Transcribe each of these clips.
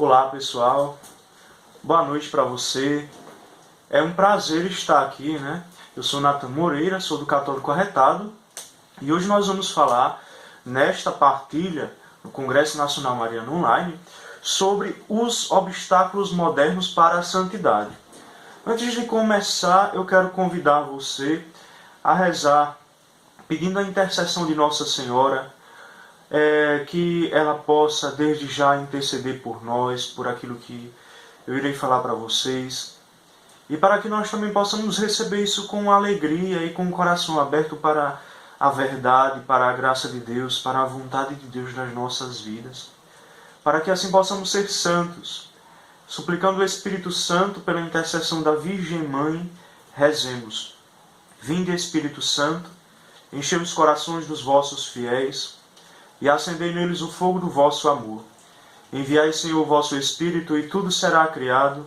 Olá pessoal, boa noite para você. É um prazer estar aqui, né? Eu sou Nathan Moreira, sou do Católico Arretado e hoje nós vamos falar nesta partilha no Congresso Nacional Mariano Online sobre os obstáculos modernos para a santidade. Antes de começar, eu quero convidar você a rezar pedindo a intercessão de Nossa Senhora, que ela possa desde já interceder por nós, por aquilo que eu irei falar para vocês, e para que nós também possamos receber isso com alegria e com o coração aberto para a verdade, para a graça de Deus, para a vontade de Deus nas nossas vidas, para que assim possamos ser santos. Suplicando o Espírito Santo pela intercessão da Virgem Mãe, rezemos. Vinde, Espírito Santo, enchei os corações dos vossos fiéis e acendei neles o fogo do vosso amor. Enviai, Senhor, o vosso Espírito, e tudo será criado,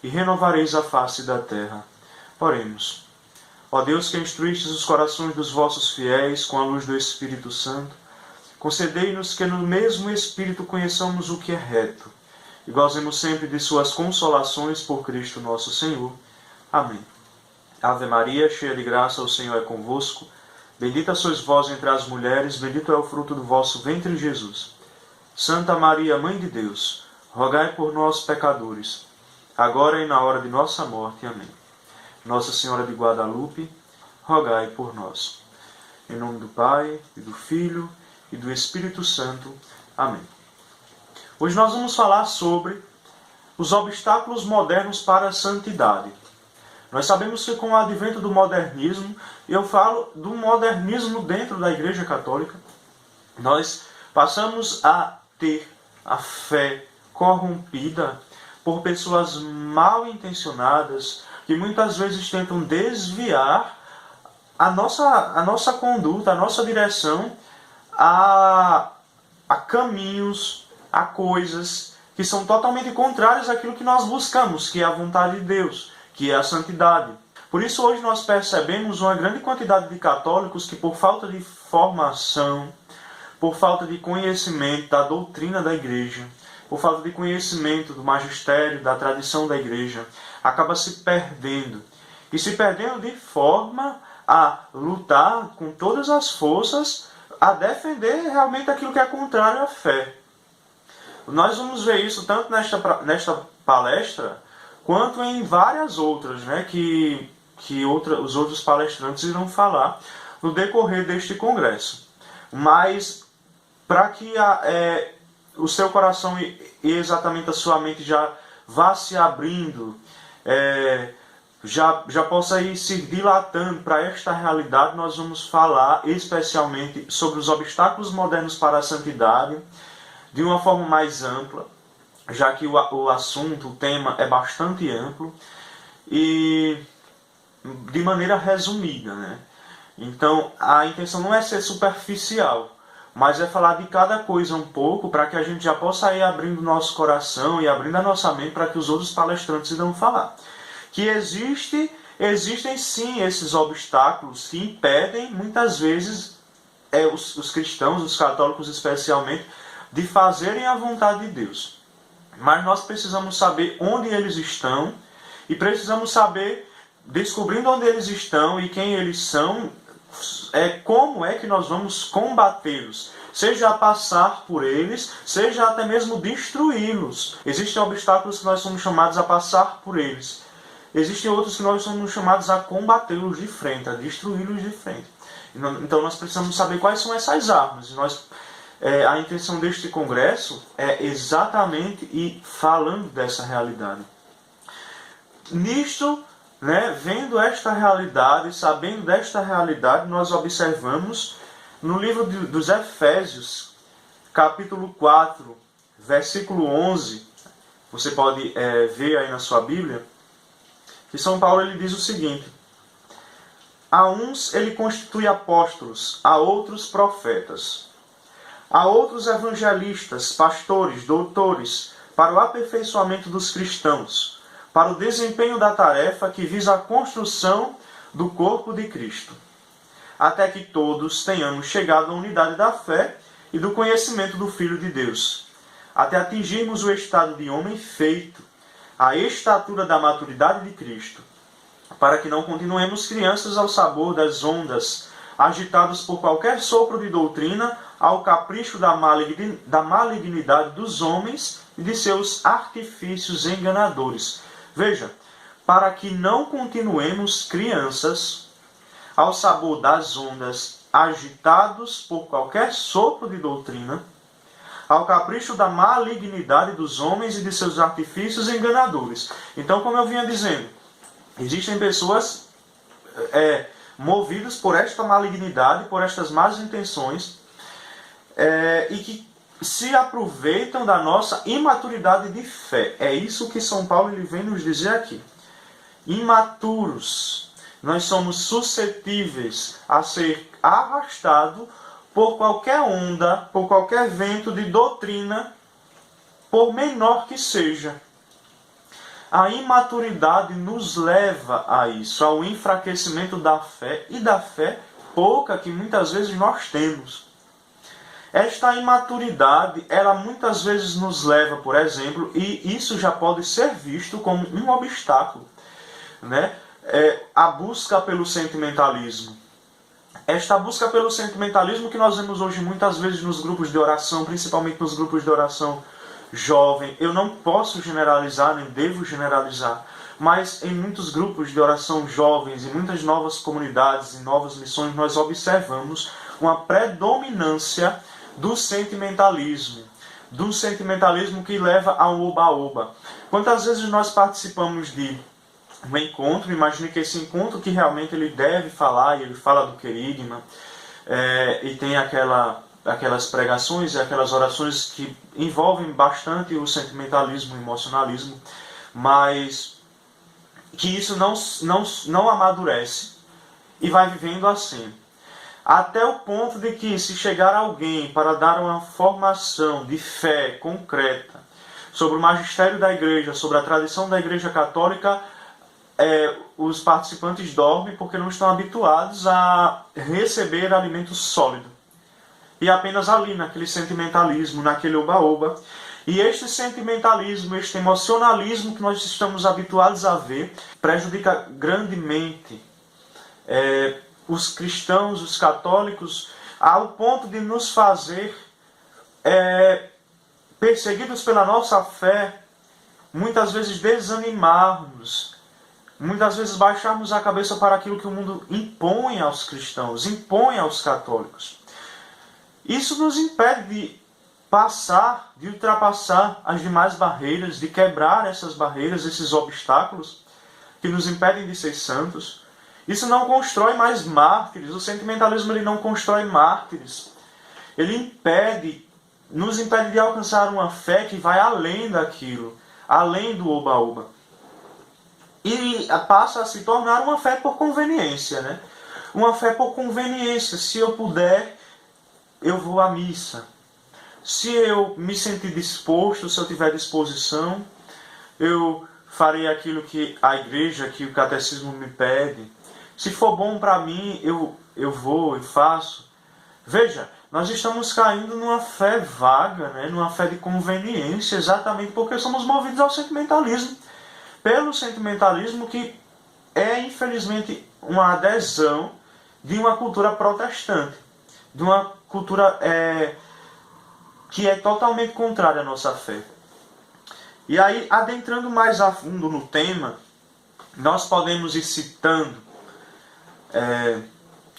e renovareis a face da terra. Oremos. Ó Deus, que instruístes os corações dos vossos fiéis com a luz do Espírito Santo, concedei-nos que no mesmo Espírito conheçamos o que é reto, e gozemos sempre de suas consolações por Cristo nosso Senhor. Amém. Ave Maria, cheia de graça, o Senhor é convosco. Bendita sois vós entre as mulheres, bendito é o fruto do vosso ventre, Jesus. Santa Maria, Mãe de Deus, rogai por nós, pecadores, agora e na hora de nossa morte. Amém. Nossa Senhora de Guadalupe, rogai por nós. Em nome do Pai, e do Filho, e do Espírito Santo. Amém. Hoje nós vamos falar sobre os obstáculos modernos para a santidade. Nós sabemos que com o advento do modernismo, e eu falo do modernismo dentro da Igreja Católica, nós passamos a ter a fé corrompida por pessoas mal intencionadas, que muitas vezes tentam desviar a nossa conduta, a nossa direção a caminhos, a coisas que são totalmente contrárias àquilo que nós buscamos, que é a vontade de Deus, que é a santidade. Por isso hoje nós percebemos uma grande quantidade de católicos que, por falta de formação, por falta de conhecimento da doutrina da igreja, por falta de conhecimento do magistério, da tradição da igreja, acaba se perdendo. E se perdendo de forma a lutar com todas as forças, a defender realmente aquilo que é contrário à fé. Nós vamos ver isso tanto nesta palestra, quanto em várias outras, né, que os outros palestrantes irão falar no decorrer deste congresso. Mas, para que o seu coração e exatamente a sua mente já vá se abrindo, já possa ir se dilatando para esta realidade, nós vamos falar especialmente sobre os obstáculos modernos para a santidade, de uma forma mais ampla, já que o assunto, o tema é bastante amplo e de maneira resumida, né? Então, a intenção não é ser superficial, mas é falar de cada coisa um pouco para que a gente já possa ir abrindo o nosso coração e abrindo a nossa mente para que os outros palestrantes irão falar. Que existem sim esses obstáculos que impedem muitas vezes os cristãos, os católicos especialmente, de fazerem a vontade de Deus. Mas nós precisamos saber onde eles estão e precisamos saber, descobrindo onde eles estão e quem eles são, como é que nós vamos combatê-los. Seja a passar por eles, seja até mesmo destruí-los. Existem obstáculos que nós somos chamados a passar por eles. Existem outros que nós somos chamados a combatê-los de frente, a destruí-los de frente. Então nós precisamos saber quais são essas armas. A intenção deste congresso é exatamente ir falando dessa realidade. Nisto, né, vendo esta realidade, sabendo desta realidade, nós observamos no livro dos Efésios, capítulo 4, versículo 11, você pode ver aí na sua Bíblia, que São Paulo ele diz o seguinte: a uns ele constitui apóstolos, a outros profetas, a outros evangelistas, pastores, doutores, para o aperfeiçoamento dos cristãos, para o desempenho da tarefa que visa a construção do corpo de Cristo, até que todos tenhamos chegado à unidade da fé e do conhecimento do Filho de Deus, até atingirmos o estado de homem feito, a estatura da maturidade de Cristo, para que não continuemos crianças ao sabor das ondas, agitados por qualquer sopro de doutrina, ao capricho da malignidade dos homens e de seus artifícios enganadores. Veja, para que não continuemos crianças ao sabor das ondas, agitados por qualquer sopro de doutrina, ao capricho da malignidade dos homens e de seus artifícios enganadores. Então, como eu vinha dizendo, existem pessoas movidas por esta malignidade, por estas más intenções, e que se aproveitam da nossa imaturidade de fé. É isso que São Paulo ele vem nos dizer aqui. Imaturos, nós somos suscetíveis a ser arrastados por qualquer onda, por qualquer vento de doutrina, por menor que seja. A imaturidade nos leva a isso, ao enfraquecimento da fé, e da fé pouca que muitas vezes nós temos. Esta imaturidade, ela muitas vezes nos leva, por exemplo, e isso já pode ser visto como um obstáculo, né? A busca pelo sentimentalismo. Esta busca pelo sentimentalismo que nós vemos hoje muitas vezes nos grupos de oração, principalmente nos grupos de oração jovem. Eu não posso generalizar, nem devo generalizar, mas em muitos grupos de oração jovens, em muitas novas comunidades, em novas missões, nós observamos uma predominância do sentimentalismo que leva ao oba-oba. Quantas vezes nós participamos de um encontro, imagine que esse encontro que realmente ele deve falar, e ele fala do querigma, e tem aquelas pregações e aquelas orações que envolvem bastante o sentimentalismo, o emocionalismo, mas que isso não amadurece e vai vivendo assim. Até o ponto de que, se chegar alguém para dar uma formação de fé concreta sobre o magistério da igreja, sobre a tradição da igreja católica, os participantes dormem porque não estão habituados a receber alimento sólido. E apenas ali, naquele sentimentalismo, naquele oba-oba. E este sentimentalismo, este emocionalismo que nós estamos habituados a ver, prejudica grandemente os cristãos, os católicos, ao ponto de nos fazer perseguidos pela nossa fé, muitas vezes desanimarmos, muitas vezes baixarmos a cabeça para aquilo que o mundo impõe aos cristãos, impõe aos católicos. Isso nos impede de de ultrapassar as demais barreiras, de quebrar essas barreiras, esses obstáculos que nos impedem de ser santos. Isso não constrói mais mártires. O sentimentalismo ele não constrói mártires. Ele nos impede de alcançar uma fé que vai além daquilo, além do oba-oba. E passa a se tornar uma fé por conveniência, né? Uma fé por conveniência. Se eu puder, eu vou à missa. Se eu me sentir disposto, se eu tiver disposição, eu farei aquilo que a igreja, que o catecismo me pede. Se for bom para mim, eu vou e faço. Veja, nós estamos caindo numa fé vaga, né? Numa fé de conveniência, exatamente porque somos movidos ao sentimentalismo. Pelo sentimentalismo que é, infelizmente, uma adesão de uma cultura protestante, de uma cultura que é totalmente contrária à nossa fé. E aí, adentrando mais a fundo no tema, nós podemos ir citando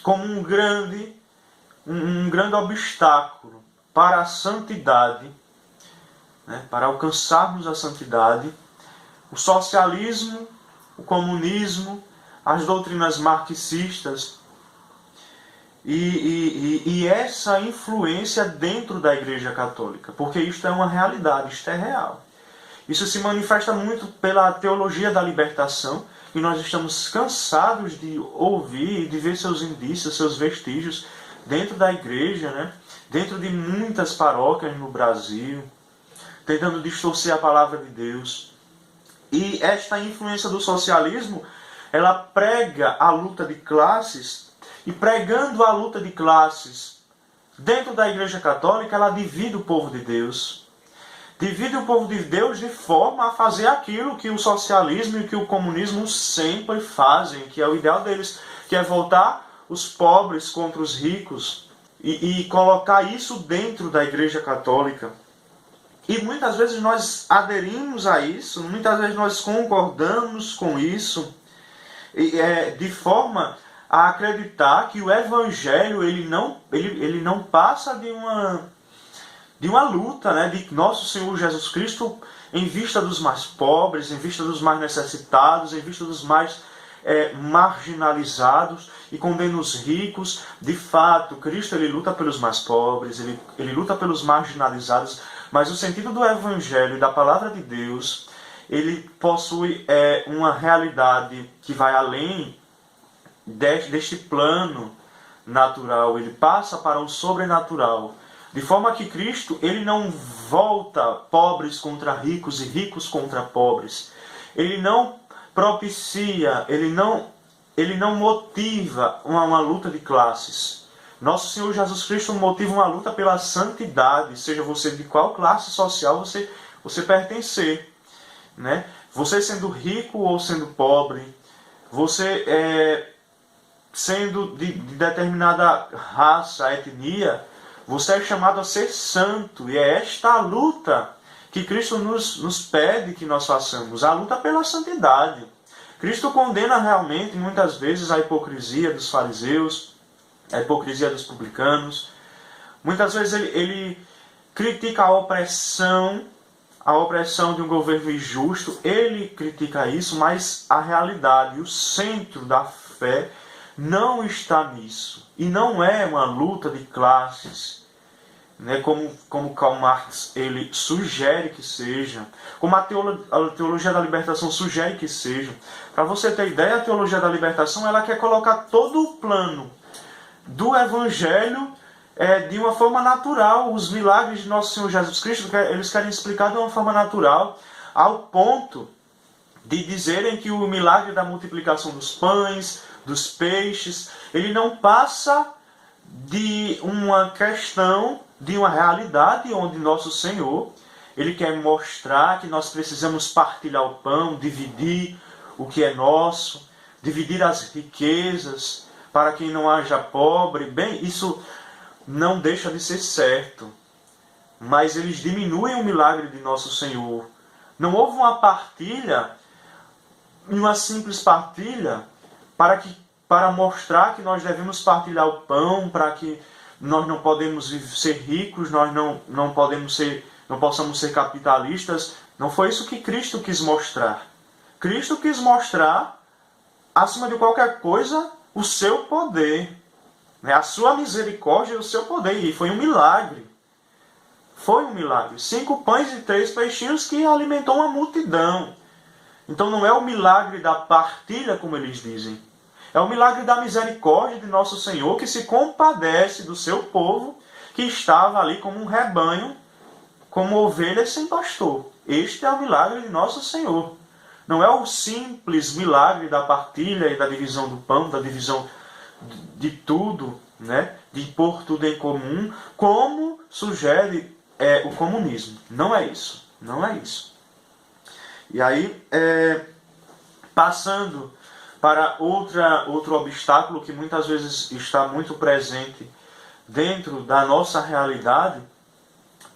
como um grande obstáculo para a santidade, né, para alcançarmos a santidade, o socialismo, o comunismo, as doutrinas marxistas e essa influência dentro da Igreja Católica, porque isto é uma realidade, isto é real. Isso se manifesta muito pela teologia da libertação, e nós estamos cansados de ouvir e de ver seus indícios, seus vestígios dentro da igreja, né? Dentro de muitas paróquias no Brasil, tentando distorcer a palavra de Deus. E esta influência do socialismo, ela prega a luta de classes, e pregando a luta de classes dentro da Igreja Católica, ela divide o povo de Deus. divide o povo de Deus de forma a fazer aquilo que o socialismo e que o comunismo sempre fazem, que é o ideal deles, que é voltar os pobres contra os ricos e colocar isso dentro da Igreja Católica. E muitas vezes nós aderimos a isso, muitas vezes nós concordamos com isso, de forma a acreditar que o Evangelho ele não passa de uma luta, né, de nosso Senhor Jesus Cristo em vista dos mais pobres, em vista dos mais necessitados, em vista dos mais marginalizados, e condena os ricos. De fato, Cristo ele luta pelos mais pobres, ele luta pelos marginalizados, mas o sentido do Evangelho e da Palavra de Deus, ele possui uma realidade que vai além deste plano natural, ele passa para o sobrenatural. De forma que Cristo ele não volta pobres contra ricos e ricos contra pobres. Ele não propicia, ele não motiva uma luta de classes. Nosso Senhor Jesus Cristo motiva uma luta pela santidade, seja você de qual classe social você pertencer, né? Você sendo rico ou sendo pobre, você sendo de determinada raça, etnia, você é chamado a ser santo. E é esta a luta que Cristo nos pede que nós façamos, a luta pela santidade. Cristo condena realmente, muitas vezes, a hipocrisia dos fariseus, a hipocrisia dos publicanos. Muitas vezes ele critica a opressão de um governo injusto. Ele critica isso, mas a realidade, o centro da fé não está nisso. E não é uma luta de classes, né, como Karl Marx ele sugere que seja, como a teologia da libertação sugere que seja. Para você ter ideia, a teologia da libertação ela quer colocar todo o plano do Evangelho de uma forma natural. Os milagres de Nosso Senhor Jesus Cristo, eles querem explicar de uma forma natural, ao ponto de dizerem que o milagre da multiplicação dos pães, dos peixes, ele não passa de uma questão, de uma realidade onde Nosso Senhor, ele quer mostrar que nós precisamos partilhar o pão, dividir o que é nosso, dividir as riquezas, para que não haja pobre. Bem, isso não deixa de ser certo, mas eles diminuem o milagre de Nosso Senhor. Não houve uma partilha, uma simples partilha, para mostrar que nós devemos partilhar o pão, para que nós não podemos ser ricos, nós não possamos ser capitalistas. Não foi isso que Cristo quis mostrar. Cristo quis mostrar, acima de qualquer coisa, o seu poder, né? A sua misericórdia e o seu poder. E foi um milagre. Foi um milagre. 5 pães e 3 peixinhos que alimentou uma multidão. Então não é o milagre da partilha, como eles dizem. É o milagre da misericórdia de Nosso Senhor, que se compadece do seu povo, que estava ali como um rebanho, como ovelhas sem pastor. Este é o milagre de Nosso Senhor. Não é o simples milagre da partilha e da divisão do pão, da divisão de tudo, né? De pôr tudo em comum, como sugere o comunismo. Não é isso. Não é isso. E aí, passando para outro obstáculo que muitas vezes está muito presente dentro da nossa realidade,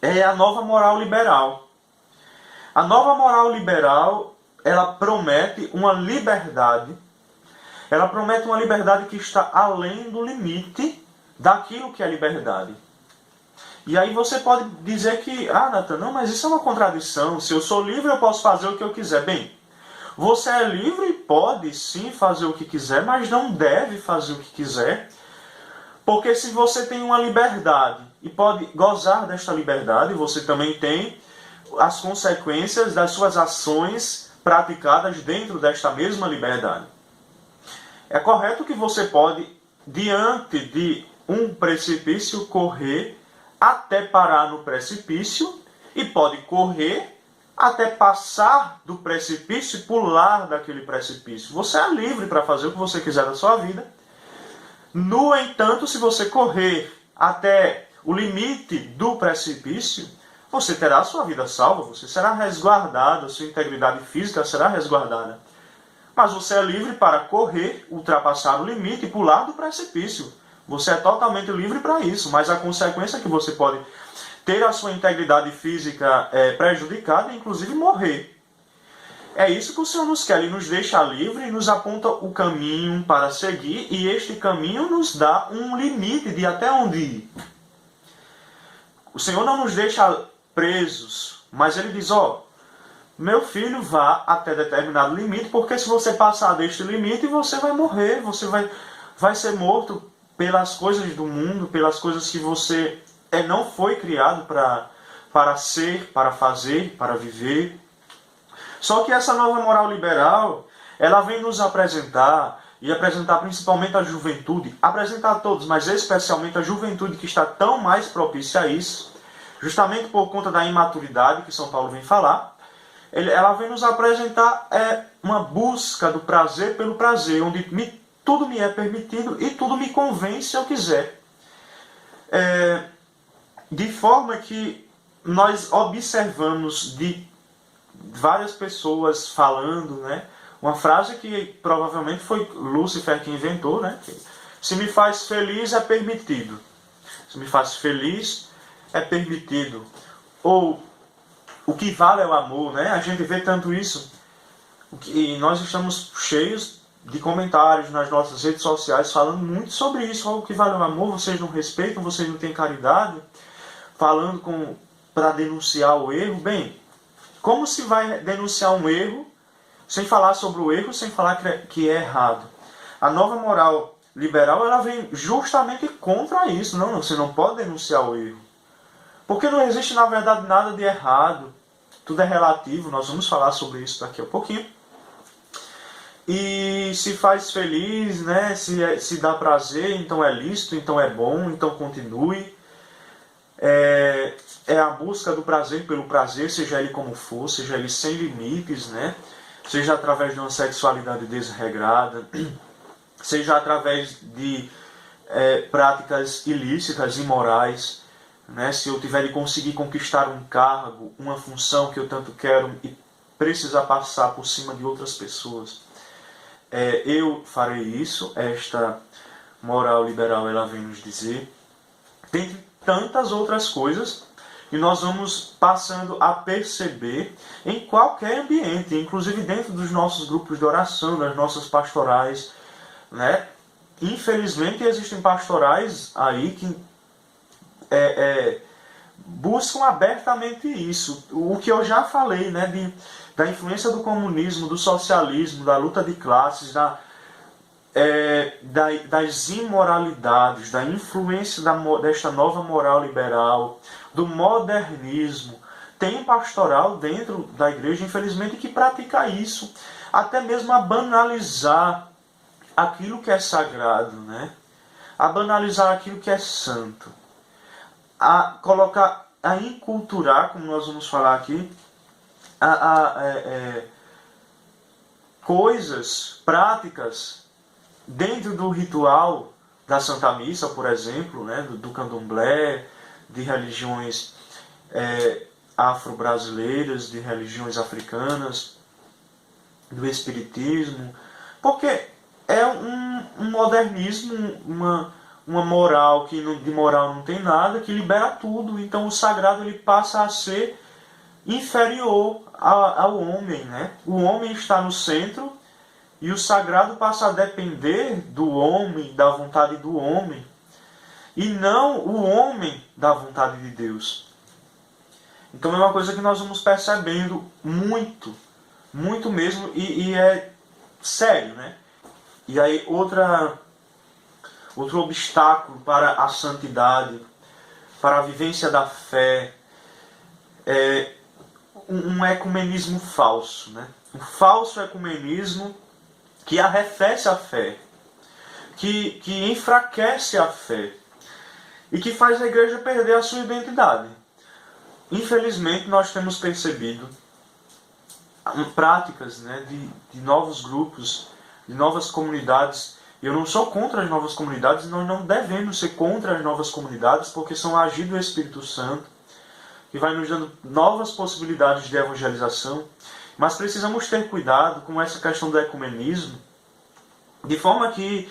é a nova moral liberal. A nova moral liberal, ela promete uma liberdade. Ela promete uma liberdade que está além do limite daquilo que é liberdade. E aí você pode dizer que, Nathan, não, mas isso é uma contradição. Se eu sou livre, eu posso fazer o que eu quiser. Bem, você é livre e pode sim fazer o que quiser, mas não deve fazer o que quiser. Porque se você tem uma liberdade e pode gozar desta liberdade, você também tem as consequências das suas ações praticadas dentro desta mesma liberdade. É correto que você pode, diante de um precipício, correr até parar no precipício, e pode correr até passar do precipício e pular daquele precipício. Você é livre para fazer o que você quiser da sua vida. No entanto, se você correr até o limite do precipício, você terá a sua vida salva, você será resguardado, a sua integridade física será resguardada. Mas você é livre para correr, ultrapassar o limite e pular do precipício. Você é totalmente livre para isso, mas a consequência é que você pode ter a sua integridade física prejudicada e inclusive morrer. É isso que o Senhor nos quer, Ele nos deixa livre e nos aponta o caminho para seguir, e este caminho nos dá um limite de até onde ir. O Senhor não nos deixa presos, mas Ele diz, meu filho, vá até determinado limite, porque se você passar deste limite, você vai morrer, você vai ser morto pelas coisas do mundo, pelas coisas que você não foi criado para ser, para fazer, para viver. Só que essa nova moral liberal, ela vem nos apresentar, e apresentar principalmente a juventude, apresentar a todos, mas especialmente a juventude que está tão mais propícia a isso, justamente por conta da imaturidade que São Paulo vem falar. Ela vem nos apresentar uma busca do prazer pelo prazer, onde tudo me é permitido e tudo me convém se eu quiser. De forma que nós observamos de várias pessoas falando, né? Uma frase que provavelmente foi Lúcifer que inventou, né? Se me faz feliz é permitido. Se me faz feliz é permitido. Ou o que vale é o amor, né? A gente vê tanto isso. E nós estamos cheios de comentários nas nossas redes sociais falando muito sobre isso. O que vale é o amor, vocês não respeitam, vocês não têm caridade. Falando para denunciar o erro. Bem, como se vai denunciar um erro sem falar sobre o erro, sem falar que é errado? A nova moral liberal, ela vem justamente contra isso. Não, você não pode denunciar o erro. Porque não existe, na verdade, nada de errado. Tudo é relativo, nós vamos falar sobre isso daqui a pouquinho. E se faz feliz, né? Se dá prazer, então é lícito, então é bom, então continue. É a busca do prazer pelo prazer, seja ele como for, seja ele sem limites, né? Seja através de uma sexualidade desregrada, seja através de práticas ilícitas, imorais, né? Se eu tiver de conseguir conquistar um cargo, uma função que eu tanto quero e precisar passar por cima de outras pessoas, eu farei isso. Esta moral liberal, ela vem nos dizer, dentre tantas outras coisas, e nós vamos passando a perceber em qualquer ambiente, inclusive dentro dos nossos grupos de oração, das nossas pastorais, né? Infelizmente existem pastorais aí que buscam abertamente isso. O que eu já falei, né? Da influência do comunismo, do socialismo, da luta de classes, das imoralidades, da influência desta nova moral liberal, do modernismo. Tem um pastoral dentro da igreja, infelizmente, que pratica isso, até mesmo a banalizar aquilo que é sagrado, né? A banalizar aquilo que é santo, a colocar, a enculturar, como nós vamos falar aqui, coisas, práticas dentro do ritual da Santa Missa, por exemplo, né, do candomblé, de religiões afro-brasileiras, de religiões africanas, do espiritismo, porque é um modernismo, uma moral que de moral não tem nada, que libera tudo. Então o sagrado ele passa a ser inferior ao homem, né? O homem está no centro e o sagrado passa a depender do homem, da vontade do homem, e não o homem da vontade de Deus. Então é uma coisa que nós vamos percebendo muito, muito mesmo, e é sério, né? E aí outro obstáculo para a santidade, para a vivência da fé, é um ecumenismo falso, né? Um falso ecumenismo que arrefece a fé, que enfraquece a fé e que faz a igreja perder a sua identidade. Infelizmente, nós temos percebido práticas, né, de novos grupos, de novas comunidades. Eu não sou contra as novas comunidades, nós não devemos ser contra as novas comunidades, porque são agir do Espírito Santo, que vai nos dando novas possibilidades de evangelização, mas precisamos ter cuidado com essa questão do ecumenismo, de forma que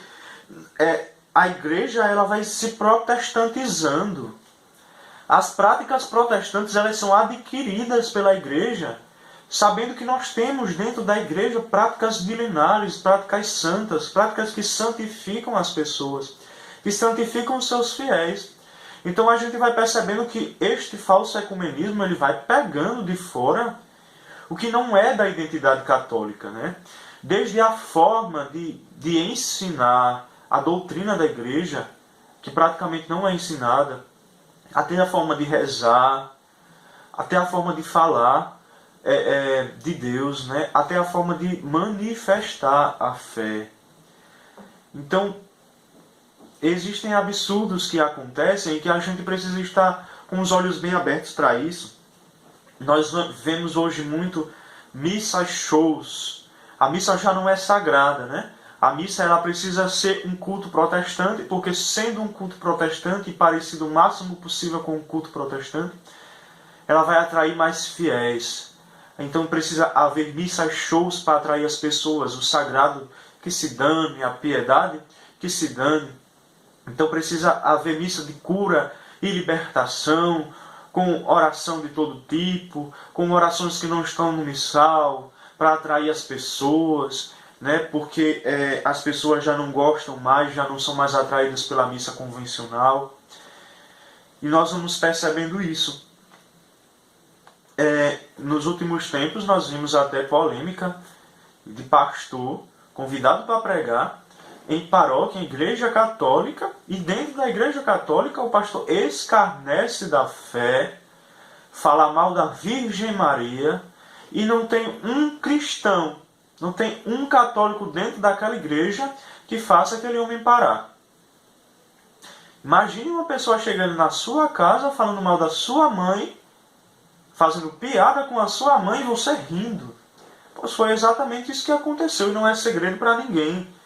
a igreja ela vai se protestantizando. As práticas protestantes elas são adquiridas pela igreja, sabendo que nós temos dentro da igreja práticas milenares, práticas santas, práticas que santificam as pessoas, que santificam os seus fiéis. Então a gente vai percebendo que este falso ecumenismo ele vai pegando de fora o que não é da identidade católica, né? Desde a forma de ensinar a doutrina da igreja, que praticamente não é ensinada, até a forma de rezar, até a forma de falar de Deus, né? Até a forma de manifestar a fé. Então, existem absurdos que acontecem e que a gente precisa estar com os olhos bem abertos para isso. Nós vemos hoje muito missas shows. A missa já não é sagrada, né? A missa ela precisa ser um culto protestante, porque sendo um culto protestante e parecido o máximo possível com o culto protestante, ela vai atrair mais fiéis. Então precisa haver missas shows para atrair as pessoas, o sagrado que se dane, a piedade que se dane. Então precisa haver missa de cura e libertação, com oração de todo tipo, com orações que não estão no missal, para atrair as pessoas, né? Porque as pessoas já não gostam mais, já não são mais atraídas pela missa convencional. E nós vamos percebendo isso. Nos últimos tempos nós vimos até polêmica de pastor convidado para pregar em paróquia, em igreja católica, e dentro da igreja católica o pastor escarnece da fé, fala mal da Virgem Maria, e não tem um cristão, não tem um católico dentro daquela igreja que faça aquele homem parar. Imagine uma pessoa chegando na sua casa, falando mal da sua mãe, fazendo piada com a sua mãe e você rindo. Pois foi exatamente isso que aconteceu e não é segredo para ninguém.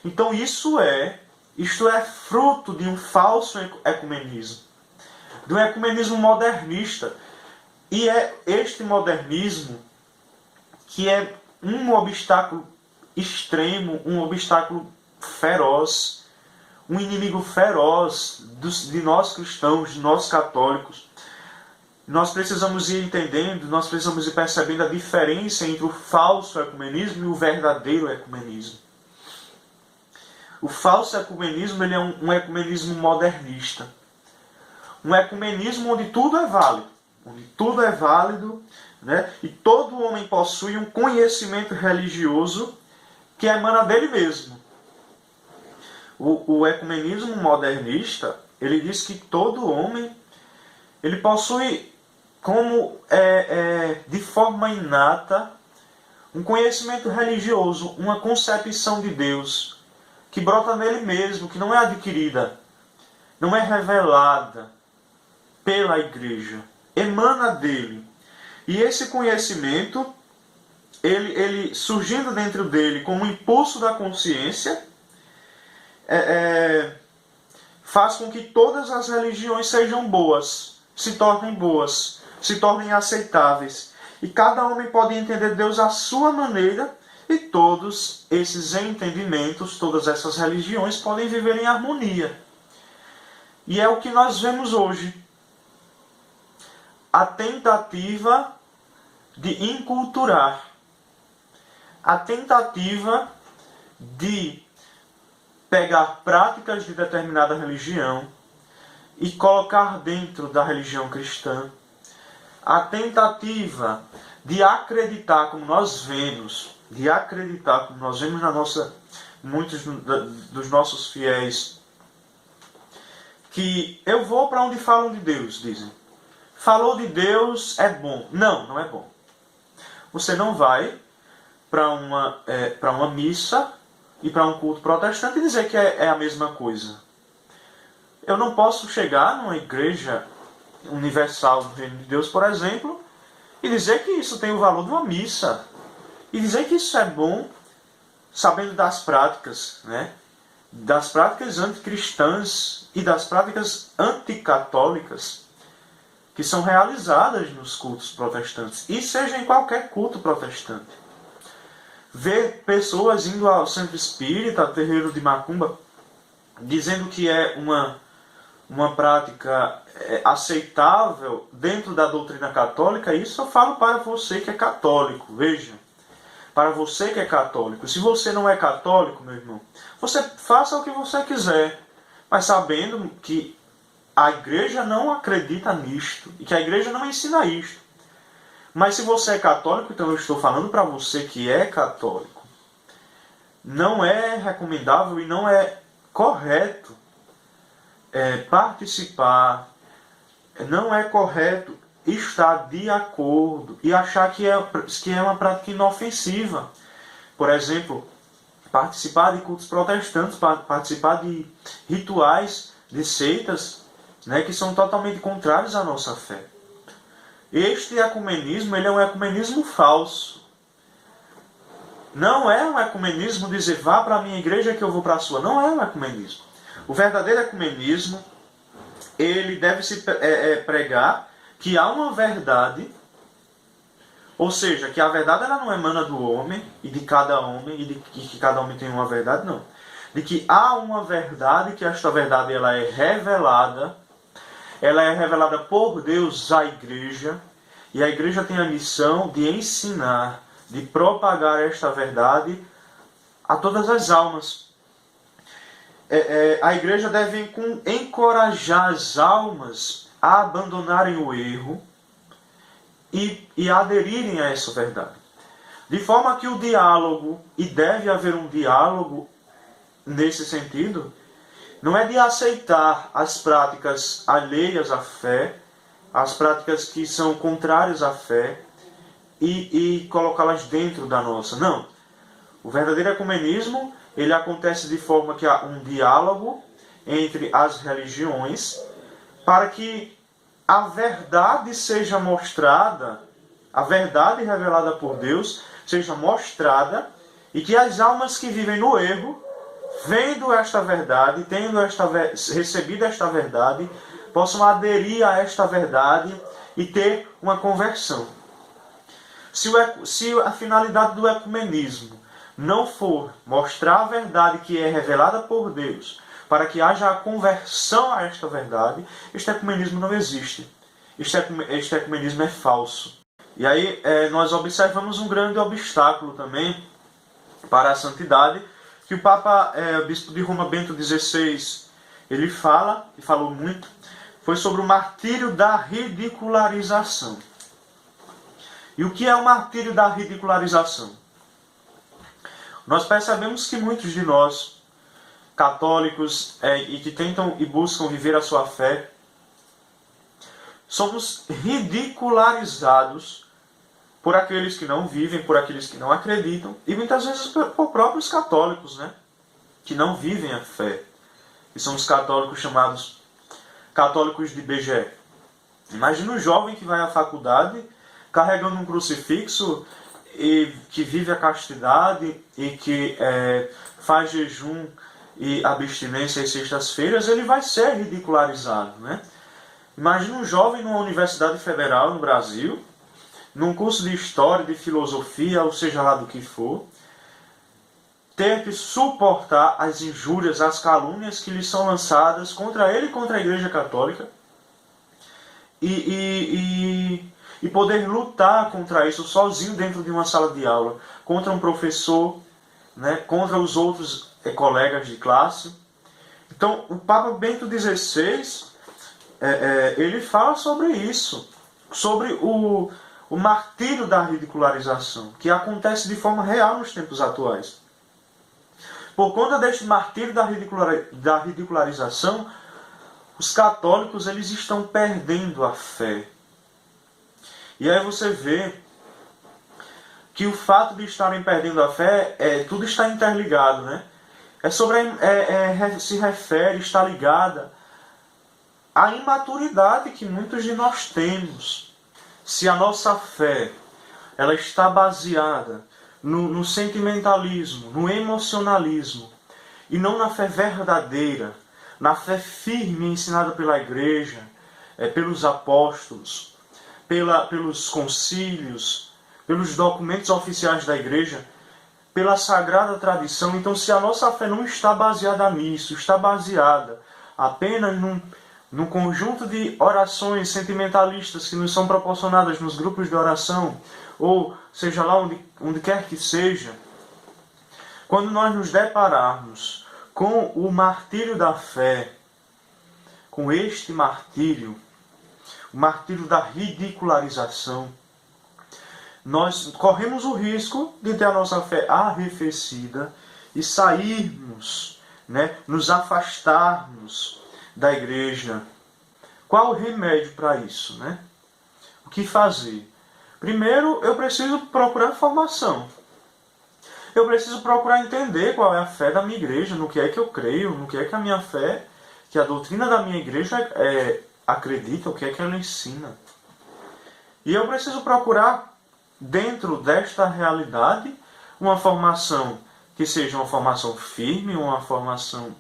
Então isto é fruto de um falso ecumenismo, de um ecumenismo modernista. E é este modernismo que é um obstáculo extremo, um obstáculo feroz, um inimigo feroz de nós cristãos, de nós católicos. Nós precisamos ir entendendo, nós precisamos ir percebendo a diferença entre o falso ecumenismo e o verdadeiro ecumenismo. O falso ecumenismo ele é um ecumenismo modernista. Um ecumenismo onde tudo é válido. Onde tudo é válido, né? E todo homem possui um conhecimento religioso que emana dele mesmo. O ecumenismo modernista, ele diz que todo homem ele possui como de forma inata um conhecimento religioso, uma concepção de Deus que brota nele mesmo, que não é adquirida, não é revelada pela igreja, emana dele. E esse conhecimento, ele surgindo dentro dele como um impulso da consciência, faz com que todas as religiões sejam boas, se tornem aceitáveis. E cada homem pode entender Deus à sua maneira, e todos esses entendimentos, todas essas religiões podem viver em harmonia. E é o que nós vemos hoje. A tentativa de inculturar, a tentativa de pegar práticas de determinada religião e colocar dentro da religião cristã, a tentativa de acreditar, como nós vemos muitos dos nossos fiéis, que eu vou para onde falam de Deus, dizem. Falou de Deus é bom. Não, não é bom. Você não vai para uma missa e para um culto protestante e dizer que é a mesma coisa. Eu não posso chegar numa igreja universal do Reino de Deus, por exemplo, e dizer que isso tem o valor de uma missa. E dizer que isso é bom, sabendo das práticas, né? Das práticas anticristãs e das práticas anticatólicas. que são realizadas nos cultos protestantes, e seja em qualquer culto protestante. Ver pessoas indo ao centro espírita, terreiro de macumba, dizendo que é uma prática aceitável dentro da doutrina católica, isso eu falo para você que é católico, veja. Para você que é católico. Se você não é católico, meu irmão, você faça o que você quiser, mas sabendo que a igreja não acredita nisto, e que a igreja não ensina isto. Mas se você é católico, então eu estou falando para você que é católico, não é recomendável e não é correto participar, não é correto estar de acordo e achar que é uma prática inofensiva. Por exemplo, participar de cultos protestantes, participar de rituais, de seitas, né, que são totalmente contrários à nossa fé. Este ecumenismo, ele é um ecumenismo falso. Não é um ecumenismo dizer, vá para a minha igreja que eu vou para a sua. Não é um ecumenismo. O verdadeiro ecumenismo, ele deve se pregar que há uma verdade, ou seja, que a verdade ela não emana do homem, e de cada homem, e que cada homem tem uma verdade, não. De que há uma verdade, que esta verdade ela é revelada por Deus à igreja, e a igreja tem a missão de ensinar, de propagar esta verdade a todas as almas. A igreja deve encorajar as almas a abandonarem o erro e aderirem a essa verdade. De forma que o diálogo, e deve haver um diálogo nesse sentido, não é de aceitar as práticas alheias à fé, as práticas que são contrárias à fé, e colocá-las dentro da nossa. Não. O verdadeiro ecumenismo, ele acontece de forma que há um diálogo entre as religiões, para que a verdade seja mostrada, a verdade revelada por Deus seja mostrada, e que as almas que vivem no erro, vendo esta verdade, tendo recebido esta verdade, possam aderir a esta verdade e ter uma conversão. Se a finalidade do ecumenismo não for mostrar a verdade que é revelada por Deus, para que haja a conversão a esta verdade, este ecumenismo não existe. Este ecumenismo é falso. E aí nós observamos um grande obstáculo também para a santidade, que o Papa, Bispo de Roma Bento XVI, ele fala, e falou muito, foi sobre o martírio da ridicularização. E o que é o martírio da ridicularização? Nós percebemos que muitos de nós, católicos, e que tentam e buscam viver a sua fé, somos ridicularizados por aqueles que não vivem, por aqueles que não acreditam, e muitas vezes por próprios católicos, né? Que não vivem a fé. E são os católicos chamados católicos de BGE. Imagina um jovem que vai à faculdade carregando um crucifixo e que vive a castidade e que faz jejum e abstinência às sextas-feiras, ele vai ser ridicularizado, né? Imagina um jovem numa universidade federal no Brasil, num curso de história, de filosofia, ou seja lá do que for, ter que suportar as injúrias, as calúnias que lhe são lançadas contra ele e contra a Igreja Católica, e poder lutar contra isso sozinho dentro de uma sala de aula, contra um professor, né, contra os outros colegas de classe. Então, o Papa Bento XVI, ele fala sobre isso, sobre o martírio da ridicularização, que acontece de forma real nos tempos atuais. Por conta deste martírio da ridicularização, os católicos eles estão perdendo a fé. E aí você vê que o fato de estarem perdendo a fé, tudo está interligado, né? Se refere, está ligada à imaturidade que muitos de nós temos. Se a nossa fé ela está baseada no sentimentalismo, no emocionalismo, e não na fé verdadeira, na fé firme ensinada pela igreja, pelos apóstolos, pelos concílios, pelos documentos oficiais da igreja, pela sagrada tradição. Então, se a nossa fé não está baseada nisso, está baseada apenas num conjunto de orações sentimentalistas que nos são proporcionadas nos grupos de oração, ou seja lá onde quer que seja, quando nós nos depararmos com o martírio da fé, com este martírio, o martírio da ridicularização, nós corremos o risco de ter a nossa fé arrefecida e sairmos, nos afastarmos da igreja. Qual o remédio para isso? O que fazer? Primeiro, eu preciso procurar formação. Eu preciso procurar entender qual é a fé da minha igreja, no que é que eu creio, no que é que a minha fé, que a doutrina da minha igreja acredita, o que é que ela ensina. E eu preciso procurar, dentro desta realidade, uma formação que seja uma formação firme, uma formação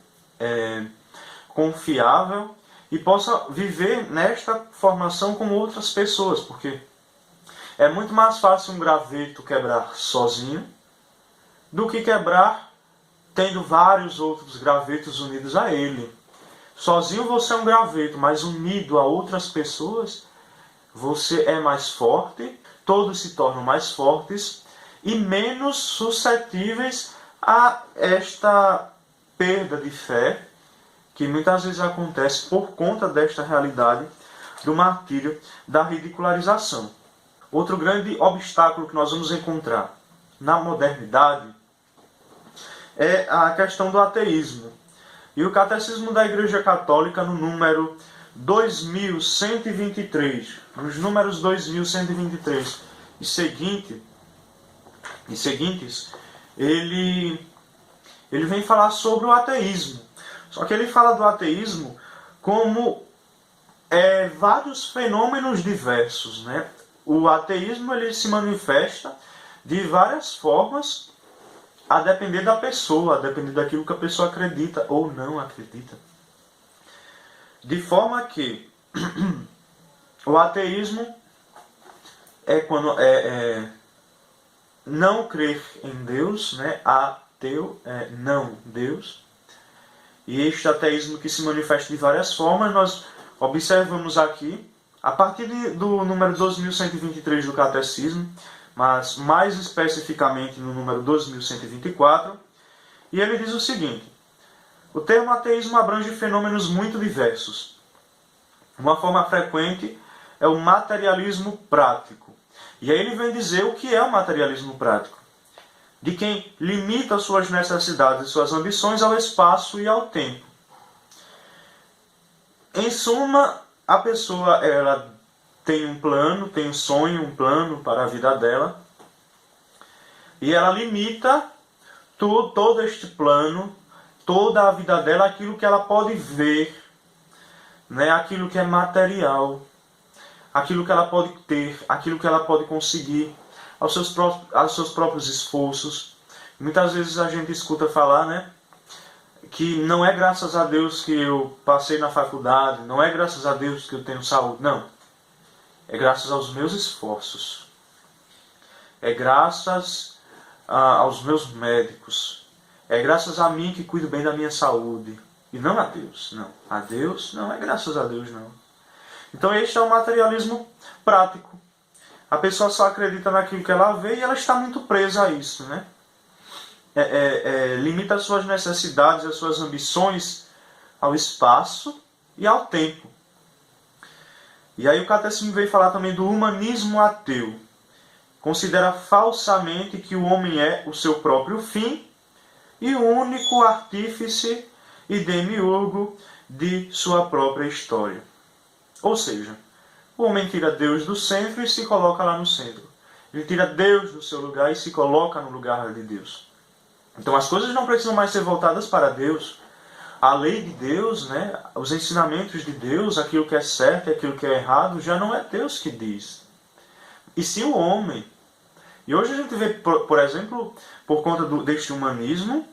confiável, e possa viver nesta formação com outras pessoas, porque é muito mais fácil um graveto quebrar sozinho do que quebrar tendo vários outros gravetos unidos a ele. Sozinho você é um graveto, mas unido a outras pessoas, você é mais forte, todos se tornam mais fortes e menos suscetíveis a esta perda de fé, que muitas vezes acontece por conta desta realidade do martírio da ridicularização. Outro grande obstáculo que nós vamos encontrar na modernidade é a questão do ateísmo. E o Catecismo da Igreja Católica, no número 2123, nos números 2123 e seguintes, ele vem falar sobre o ateísmo. Só que ele fala do ateísmo como vários fenômenos diversos. O ateísmo ele se manifesta de várias formas, a depender da pessoa, a depender daquilo que a pessoa acredita ou não acredita. De forma que o ateísmo é quando não crer em Deus, ateu é não Deus. E este ateísmo que se manifesta de várias formas, nós observamos aqui, a partir do número 2123 do Catecismo, mas mais especificamente no número 2124, e ele diz o seguinte: o termo ateísmo abrange fenômenos muito diversos. Uma forma frequente é o materialismo prático. E aí ele vem dizer o que é o materialismo prático: de quem limita suas necessidades e suas ambições ao espaço e ao tempo. Em suma, a pessoa ela tem um plano, tem um sonho, um plano para a vida dela, e ela limita todo este plano, toda a vida dela, aquilo que ela pode ver, aquilo que é material, aquilo que ela pode ter, aquilo que ela pode conseguir, aos seus próprios esforços. Muitas vezes a gente escuta falar, que não é graças a Deus que eu passei na faculdade, não é graças a Deus que eu tenho saúde, não. É graças aos meus esforços. É graças aos meus médicos. É graças a mim que cuido bem da minha saúde. E não a Deus, não. A Deus não é graças a Deus, não. Então este é o materialismo prático. A pessoa só acredita naquilo que ela vê e ela está muito presa a isso, limita as suas necessidades, as suas ambições ao espaço e ao tempo. E aí o Catecismo veio falar também do humanismo ateu. Considera falsamente que o homem é o seu próprio fim e o único artífice e demiurgo de sua própria história. Ou seja, o homem tira Deus do centro e se coloca lá no centro. Ele tira Deus do seu lugar e se coloca no lugar de Deus. Então as coisas não precisam mais ser voltadas para Deus. A lei de Deus, os ensinamentos de Deus, aquilo que é certo e aquilo que é errado, já não é Deus que diz. E sim o homem. E hoje a gente vê, por exemplo, por conta deste humanismo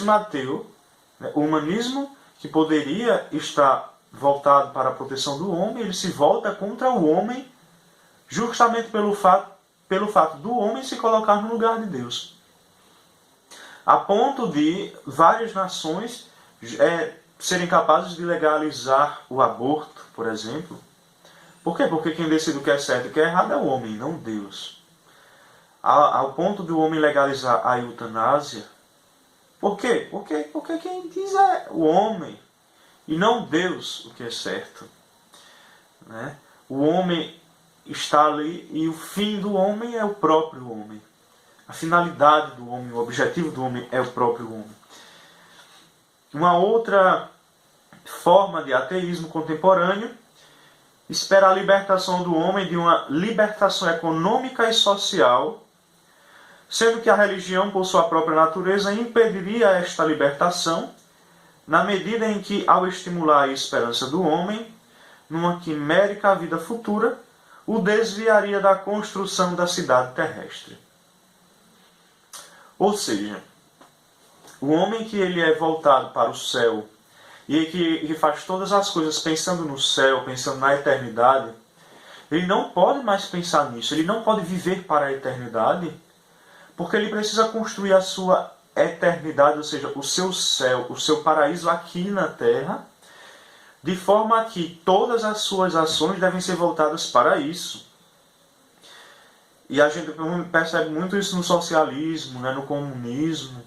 ateu, o humanismo que poderia estar voltado para a proteção do homem, ele se volta contra o homem justamente pelo fato do homem se colocar no lugar de Deus. A ponto de várias nações serem capazes de legalizar o aborto, por exemplo. Por quê? Porque quem decide o que é certo e o que é errado é o homem, não Deus. Ao ponto do homem legalizar a eutanásia. Por quê? Porque quem diz é o homem e não Deus o que é certo. Né? O homem está ali e o fim do homem é o próprio homem. A finalidade do homem, o objetivo do homem é o próprio homem. Uma outra forma de ateísmo contemporâneo espera a libertação do homem de uma libertação econômica e social, sendo que a religião, por sua própria natureza, impediria esta libertação, na medida em que, ao estimular a esperança do homem, numa quimérica vida futura, o desviaria da construção da cidade terrestre. Ou seja, o homem que ele é voltado para o céu e que faz todas as coisas pensando no céu, pensando na eternidade, ele não pode mais pensar nisso, ele não pode viver para a eternidade, porque ele precisa construir a sua eternidade, ou seja, o seu céu, o seu paraíso aqui na terra, de forma que todas as suas ações devem ser voltadas para isso. E a gente percebe muito isso no socialismo, né, no comunismo,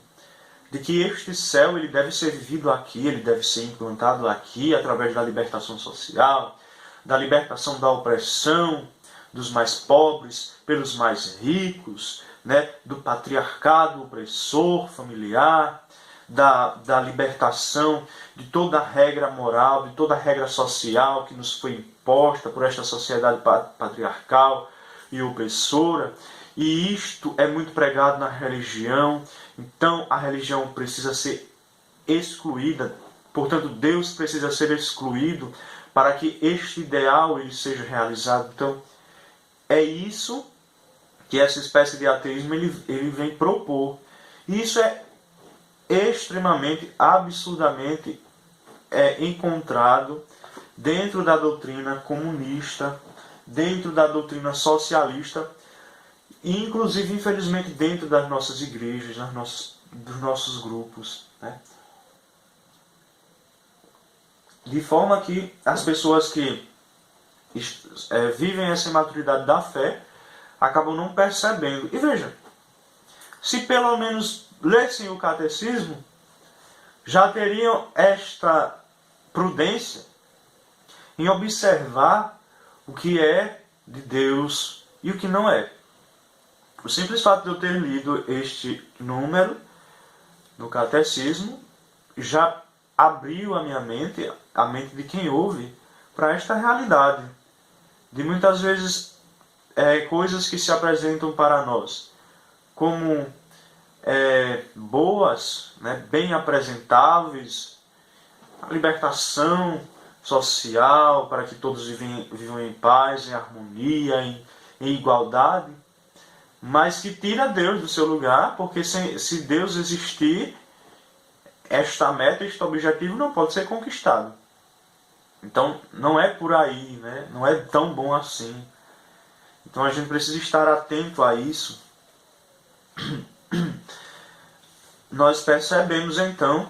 de que este céu ele deve ser vivido aqui, ele deve ser implantado aqui, através da libertação social, da libertação da opressão dos mais pobres pelos mais ricos, né, do patriarcado opressor familiar, da libertação de toda a regra moral, de toda a regra social que nos foi imposta por esta sociedade patriarcal e opressora. E isto é muito pregado na religião. Então a religião precisa ser excluída, portanto Deus precisa ser excluído para que este ideal ele seja realizado. Então é isso que essa espécie de ateísmo ele vem propor. E isso é extremamente, absurdamente encontrado dentro da doutrina comunista, dentro da doutrina socialista, e inclusive, infelizmente, dentro das nossas igrejas, dos nossos grupos. Né? De forma que as pessoas que vivem essa imaturidade da fé acabam não percebendo. E veja, se pelo menos lessem o catecismo, já teriam esta prudência em observar o que é de Deus e o que não é. O simples fato de eu ter lido este número no catecismo já abriu a minha mente, a mente de quem ouve, para esta realidade. De muitas vezes coisas que se apresentam para nós como boas, né, bem apresentáveis, a libertação social para que todos vivam em paz, em harmonia, em igualdade, mas que tira Deus do seu lugar, porque se Deus existir, esta meta, este objetivo não pode ser conquistado. Então não é por aí, né? Não é tão bom assim. Então a gente precisa estar atento a isso. Nós percebemos então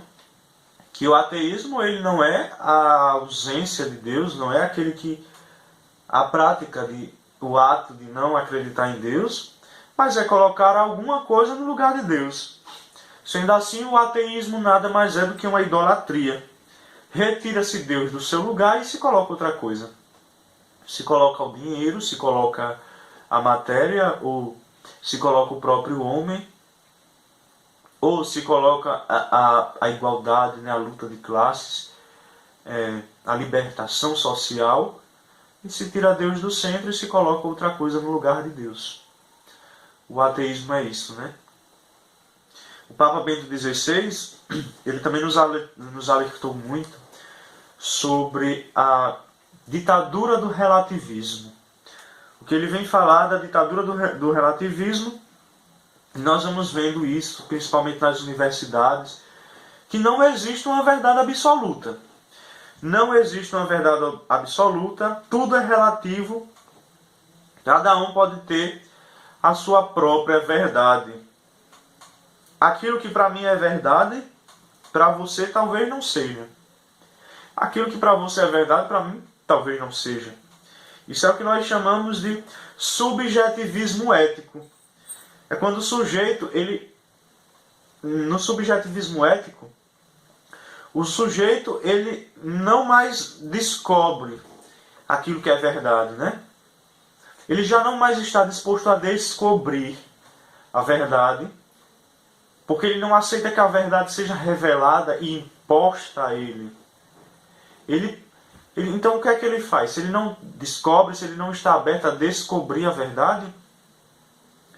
que o ateísmo ele não é a ausência de Deus, não é a prática o ato de não acreditar em Deus, mas é colocar alguma coisa no lugar de Deus. Sendo assim, o ateísmo nada mais é do que uma idolatria. Retira-se Deus do seu lugar e se coloca outra coisa. Se coloca o dinheiro, se coloca a matéria, ou se coloca o próprio homem, ou se coloca a igualdade, né, a luta de classes, a libertação social, e se tira Deus do centro e se coloca outra coisa no lugar de Deus. O ateísmo é isso, né? O Papa Bento XVI, ele também nos alertou muito sobre a ditadura do relativismo. O que ele vem falar da ditadura do relativismo, nós vamos vendo isso, principalmente nas universidades, que não existe uma verdade absoluta. Não existe uma verdade absoluta, tudo é relativo, cada um pode ter a sua própria verdade. Aquilo que para mim é verdade, para você talvez não seja. Aquilo que para você é verdade, para mim talvez não seja. Isso é o que nós chamamos de subjetivismo ético. É quando o sujeito, no subjetivismo ético, o sujeito ele não mais descobre aquilo que é verdade, né? Ele já não mais está disposto a descobrir a verdade, porque ele não aceita que a verdade seja revelada e imposta a ele. Então o que é que ele faz? Se ele não descobre, se ele não está aberto a descobrir a verdade,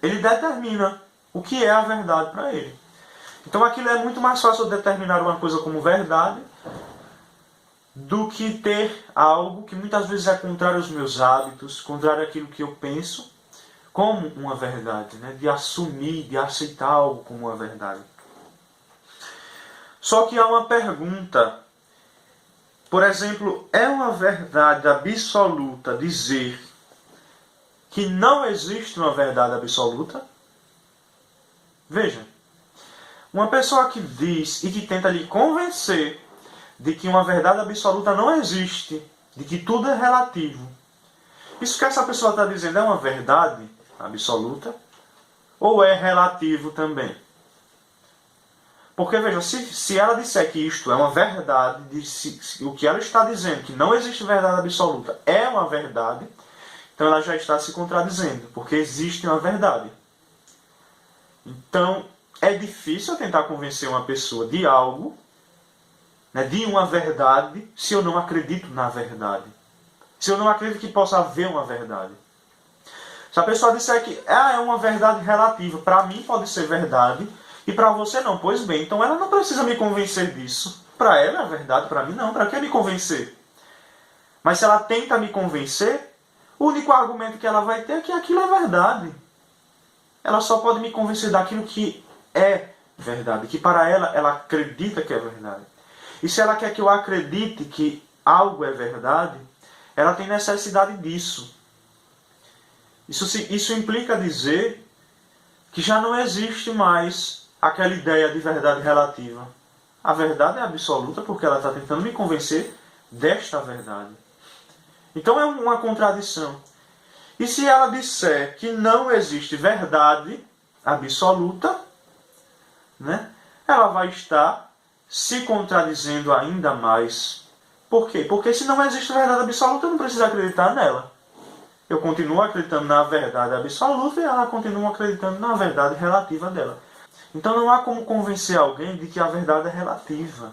ele determina o que é a verdade para ele. Então aquilo é muito mais fácil determinar uma coisa como verdade do que ter algo que muitas vezes é contrário aos meus hábitos, contrário àquilo que eu penso, como uma verdade, né? De assumir, de aceitar algo como uma verdade. Só que há uma pergunta. Por exemplo, é uma verdade absoluta dizer que não existe uma verdade absoluta? Veja, uma pessoa que diz e que tenta lhe convencer de que uma verdade absoluta não existe, de que tudo é relativo. Isso que essa pessoa está dizendo é uma verdade absoluta ou é relativo também? Porque, veja, se ela disser que isto é uma verdade, o que ela está dizendo, que não existe verdade absoluta, é uma verdade, então ela já está se contradizendo, porque existe uma verdade. Então, é difícil eu tentar convencer uma pessoa de algo, né, de uma verdade, se eu não acredito na verdade. Se eu não acredito que possa haver uma verdade. Se a pessoa disser que é uma verdade relativa, para mim pode ser verdade, e para você não, pois bem, então ela não precisa me convencer disso. Para ela é verdade, para mim não, para que me convencer? Mas se ela tenta me convencer, o único argumento que ela vai ter é que aquilo é verdade. Ela só pode me convencer daquilo que é verdade, que para ela acredita que é verdade. E se ela quer que eu acredite que algo é verdade, ela tem necessidade disso. Isso implica dizer que já não existe mais aquela ideia de verdade relativa. A verdade é absoluta porque ela está tentando me convencer desta verdade. Então é uma contradição. E se ela disser que não existe verdade absoluta, né, ela vai estar se contradizendo ainda mais. Por quê? Porque se não existe verdade absoluta, eu não preciso acreditar nela. Eu continuo acreditando na verdade absoluta e ela continua acreditando na verdade relativa dela. Então não há como convencer alguém de que a verdade é relativa.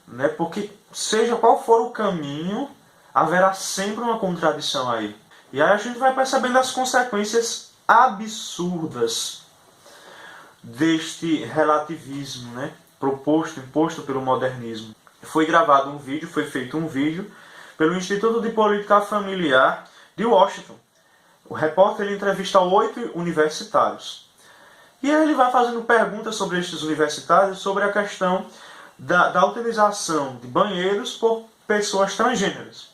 Né? Porque seja qual for o caminho, haverá sempre uma contradição aí. E aí a gente vai percebendo as consequências absurdas deste relativismo, né? Imposto pelo modernismo. Foi gravado um vídeo, foi feito um vídeo pelo Instituto de Política Familiar de Washington. O repórter ele entrevista 8 universitários. E aí ele vai fazendo perguntas sobre estes universitários, sobre a questão da utilização de banheiros por pessoas transgêneras.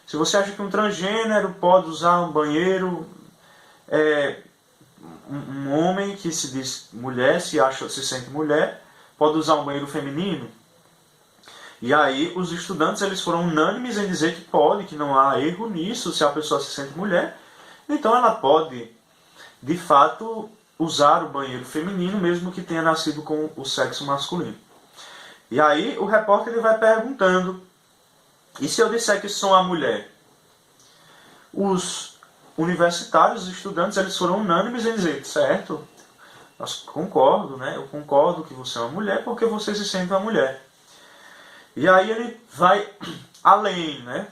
Se você acha que um transgênero pode usar um banheiro, um homem que se diz mulher, se sente mulher, pode usar um banheiro feminino? E aí os estudantes eles foram unânimes em dizer que pode, que não há erro nisso, se a pessoa se sente mulher, então ela pode, de fato, usar o banheiro feminino, mesmo que tenha nascido com o sexo masculino. E aí o repórter ele vai perguntando, e se eu disser que sou a mulher? Os universitários, os estudantes, eles foram unânimes em dizer, certo, concordo, né? Eu concordo que você é uma mulher porque você se sente uma mulher. E aí ele vai além, né?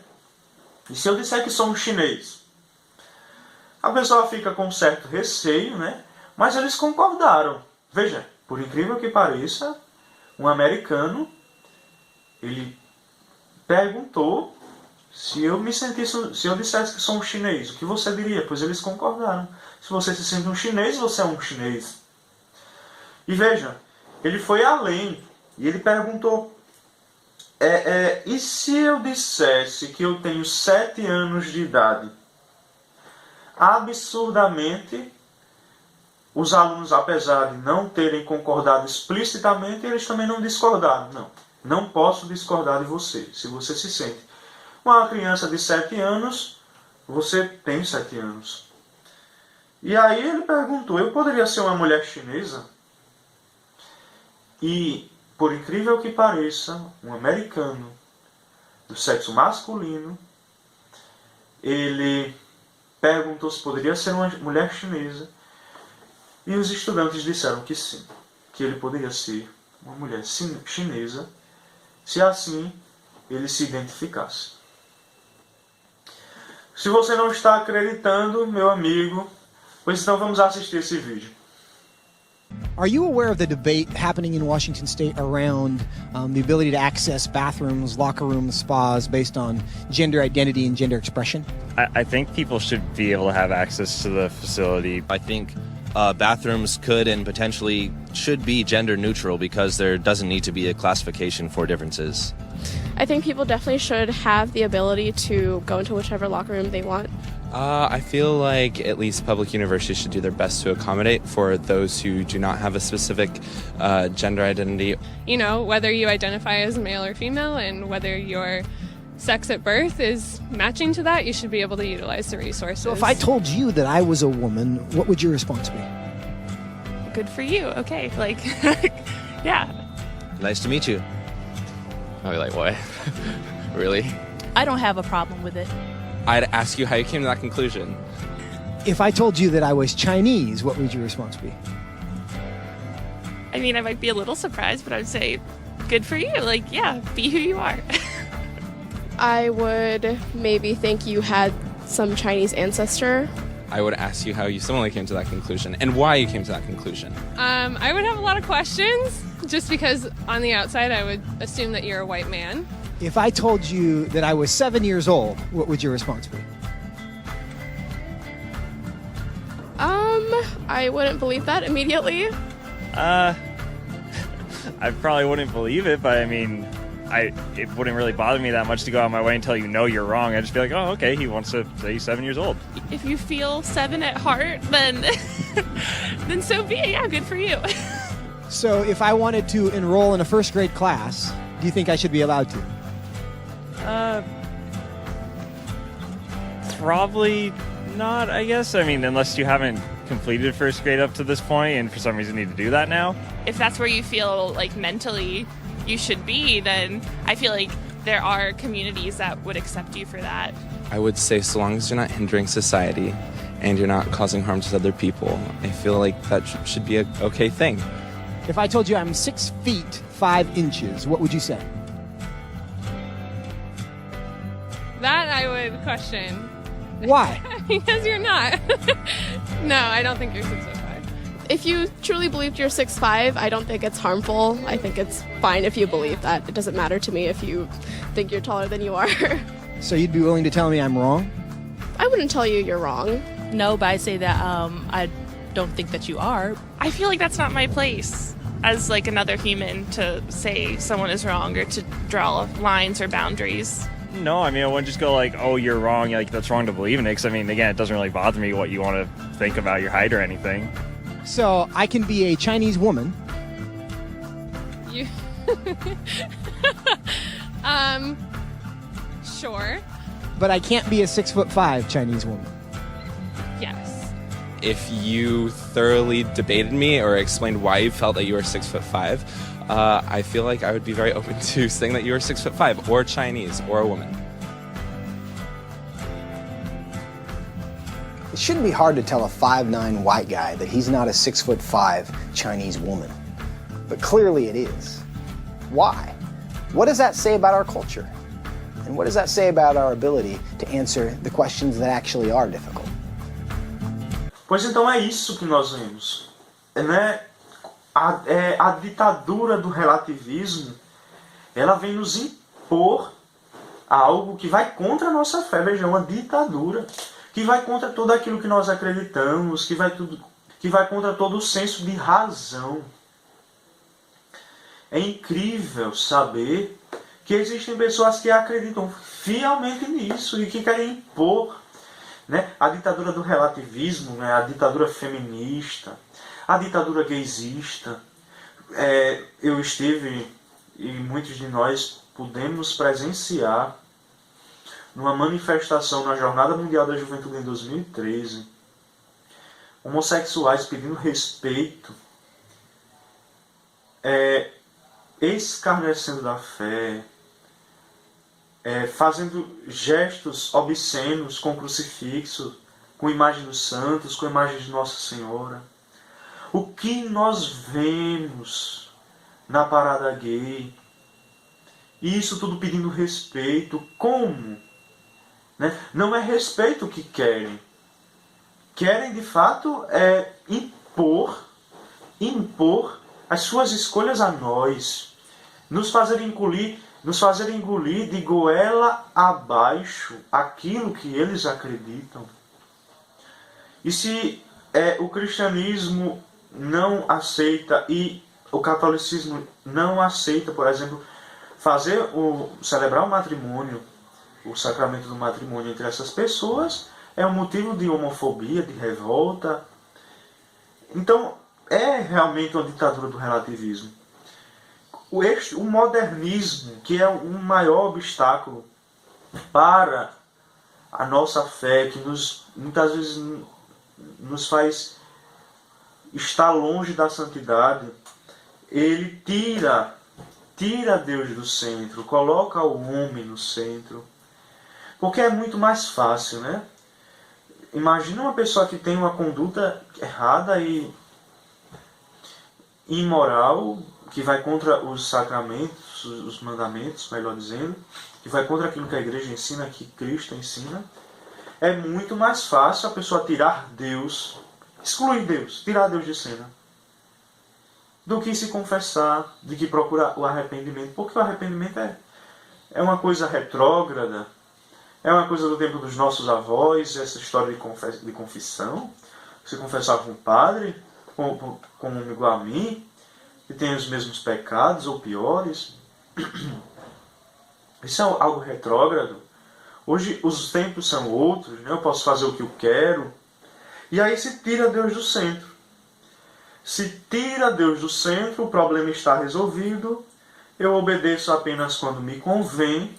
E se eu disser que sou um chinês? A pessoa fica com um certo receio, né? Mas eles concordaram. Veja, por incrível que pareça, um americano, ele perguntou se eu dissesse que sou um chinês, o que você diria? Pois eles concordaram. Se você se sente um chinês, você é um chinês. E veja, ele foi além e ele perguntou E se eu dissesse que eu tenho 7 anos de idade? Absurdamente, os alunos, apesar de não terem concordado explicitamente, eles também não discordaram. Não posso discordar de você. Se você se sente uma criança de 7 anos, você tem 7 anos. E aí ele perguntou, eu poderia ser uma mulher chinesa? E, por incrível que pareça, um americano do sexo masculino, ele perguntou se poderia ser uma mulher chinesa, e os estudantes disseram que sim, que ele poderia ser uma mulher chinesa, se assim ele se identificasse. Se você não está acreditando, meu amigo, pois então vamos assistir esse vídeo. Are you aware of the debate happening in Washington State around the ability to access bathrooms, locker rooms, spas based on gender identity and gender expression? I think people should be able to have access to the facility. I think bathrooms could and potentially should be gender neutral because there doesn't need to be a classification for differences. I think people definitely should have the ability to go into whichever locker room they want. I feel like at least public universities should do their best to accommodate for those who do not have a specific gender identity. You know, whether you identify as male or female and whether your sex at birth is matching to that, you should be able to utilize the resources. So if I told you that I was a woman, what would your response be? Good for you, okay, like, yeah. Nice to meet you. I'd be like, what? Really? I don't have a problem with it. I'd ask you how you came to that conclusion. If I told you that I was Chinese, what would your response be? I mean, I might be a little surprised, but I would say, good for you, like, yeah, be who you are. I would maybe think you had some Chinese ancestor. I would ask you how you similarly came to that conclusion and why you came to that conclusion. I would have a lot of questions, just because on the outside I would assume that you're a white man. If I told you that I was 7 years old, what would your response be? I wouldn't believe that immediately. I probably wouldn't believe it, but I mean, it wouldn't really bother me that much to go out of my way and tell you no, you're wrong. I'd just be like, oh, okay, he wants to say he's 7 years old. If you feel 7 at heart, then then so be it. Yeah, good for you. So if I wanted to enroll in a first grade class, do you think I should be allowed to? Probably not, I guess. I mean, unless you haven't completed first grade up to this point and for some reason need to do that now. If that's where you feel like mentally you should be, then I feel like there are communities that would accept you for that. I would say so long as you're not hindering society and you're not causing harm to other people, I feel like that should be an okay thing. If I told you I'm 6 feet 5 inches, what would you say? That I would question. Why? Because you're not. No, I don't think you're 6'5". If you truly believed you're 6'5", I don't think it's harmful. I think it's fine if you believe that. It doesn't matter to me if you think you're taller than you are. So you'd be willing to tell me I'm wrong? I wouldn't tell you you're wrong. No, but I say that I don't think that you are. I feel like that's not my place as like another human to say someone is wrong or to draw lines or boundaries. No, I mean, I wouldn't just go like, oh, you're wrong, like that's wrong to believe in it. Because I mean, again, it doesn't really bother me what you want to think about your height or anything. So I can be a Chinese woman. You sure. But I can't be a 6'5" Chinese woman. Yes. If you thoroughly debated me or explained why you felt that you were 6'5", I feel like I would be very open to saying that you were 6'5", or Chinese, or a woman. It shouldn't be hard to tell a 5'9" white guy that he's not a 6'5" Chinese woman. But clearly it is. Why? What does that say about our culture? And what does that say about our ability to answer the questions that actually are difficult? Pois então é isso que nós vemos, né? A ditadura do relativismo, ela vem nos impor algo que vai contra a nossa fé. Veja, uma ditadura que vai contra tudo aquilo que nós acreditamos, que vai contra todo o senso de razão. É incrível saber que existem pessoas que acreditam fielmente nisso e que querem impor, né, a ditadura do relativismo, né, a ditadura feminista, a ditadura gaysista. Eu estive, e muitos de nós pudemos presenciar, numa manifestação na Jornada Mundial da Juventude em 2013, homossexuais pedindo respeito, escarnecendo da fé, fazendo gestos obscenos com crucifixo, com imagem dos santos, com imagem de Nossa Senhora. O que nós vemos na parada gay? E isso tudo pedindo respeito. Como? Né? Não é respeito que querem. Querem, de fato, impor as suas escolhas a nós. Nos fazer engolir de goela abaixo aquilo que eles acreditam. E se o cristianismo não aceita e o catolicismo não aceita, por exemplo, celebrar o matrimônio, o sacramento do matrimônio entre essas pessoas, é um motivo de homofobia, de revolta. Então, é realmente uma ditadura do relativismo. O modernismo, que é o maior obstáculo para a nossa fé, que muitas vezes nos faz estar longe da santidade, ele tira Deus do centro, coloca o homem no centro, porque é muito mais fácil, né? Imagina uma pessoa que tem uma conduta errada e imoral, que vai contra os sacramentos, os mandamentos, melhor dizendo, que vai contra aquilo que a igreja ensina, que Cristo ensina. É muito mais fácil a pessoa tirar Deus, excluir Deus, tirar Deus de cena, do que se confessar, do que procurar o arrependimento. Porque o arrependimento é uma coisa retrógrada, é uma coisa do tempo dos nossos avós, essa história de confissão. Se confessar com um padre, com um igual a mim, que tem os mesmos pecados ou piores. Isso é algo retrógrado. Hoje os tempos são outros, né? Eu posso fazer o que eu quero. E aí se tira Deus do centro. Se tira Deus do centro, o problema está resolvido. Eu obedeço apenas quando me convém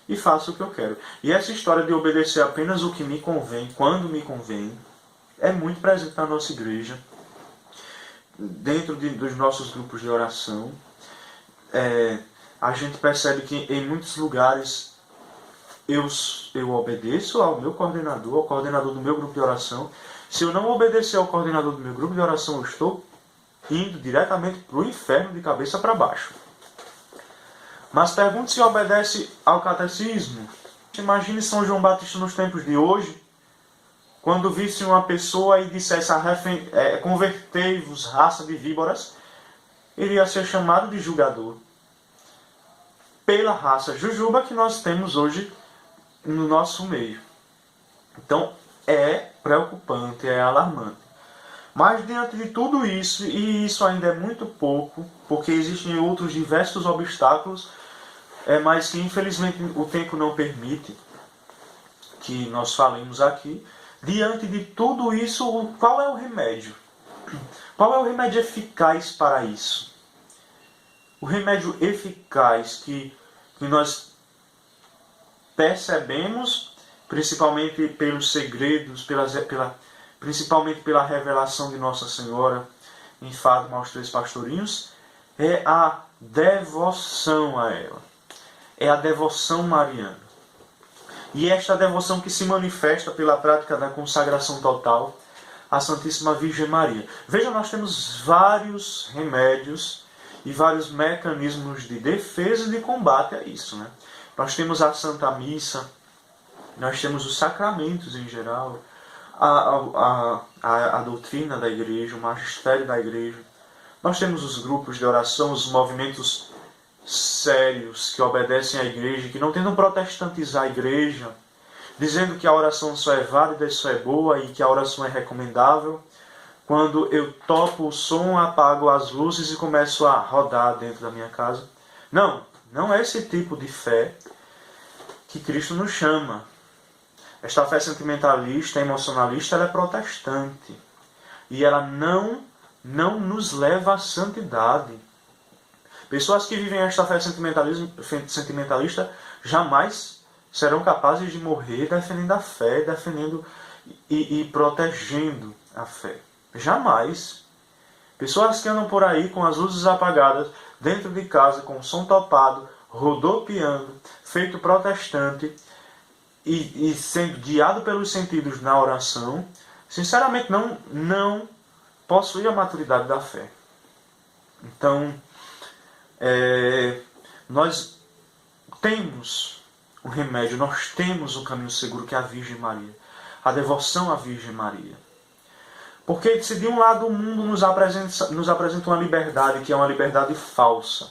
e faço o que eu quero. E essa história de obedecer apenas o que me convém, quando me convém, é muito presente na nossa igreja, dentro dos nossos grupos de oração. A gente percebe que em muitos lugares eu obedeço ao meu coordenador, ao coordenador do meu grupo de oração. Se eu não obedecer ao coordenador do meu grupo de oração, eu estou indo diretamente para o inferno de cabeça para baixo. Mas pergunte se obedece ao catecismo. Imagine São João Batista nos tempos de hoje, quando visse uma pessoa e dissesse convertei-vos, raça de víboras, ele ia ser chamado de julgador. Pela raça jujuba que nós temos hoje no nosso meio. Então é preocupante, é alarmante. Mas diante de tudo isso, e isso ainda é muito pouco, porque existem outros diversos obstáculos, mas que infelizmente o tempo não permite que nós falemos aqui. Diante de tudo isso, qual é o remédio? Qual é o remédio eficaz para isso? O remédio eficaz que nós percebemos, principalmente pelos segredos, principalmente pela revelação de Nossa Senhora em Fátima aos 3 pastorinhos, é a devoção a ela. É a devoção mariana. E esta devoção que se manifesta pela prática da consagração total à Santíssima Virgem Maria. Veja, nós temos vários remédios e vários mecanismos de defesa e de combate a isso, né? Nós temos a Santa Missa, nós temos os sacramentos em geral, a doutrina da igreja, o magistério da igreja. Nós temos os grupos de oração, os movimentos sérios que obedecem à igreja, que não tentam protestantizar a igreja, dizendo que a oração só é válida e só é boa e que a oração é recomendável quando eu topo o som, apago as luzes e começo a rodar dentro da minha casa. Não, Não é esse tipo de fé que Cristo nos chama. Esta fé sentimentalista, emocionalista, ela é protestante. E ela não nos leva à santidade. Pessoas que vivem esta fé sentimentalista jamais serão capazes de morrer defendendo a fé, defendendo e protegendo a fé. Jamais. Pessoas que andam por aí com as luzes apagadas, dentro de casa, com o som topado, rodopiando, feito protestante e sendo guiado pelos sentidos na oração, sinceramente não possui a maturidade da fé. Então, nós temos o remédio, nós temos o caminho seguro, que é a Virgem Maria. A devoção à Virgem Maria. Porque se de um lado o mundo nos apresenta uma liberdade que é uma liberdade falsa,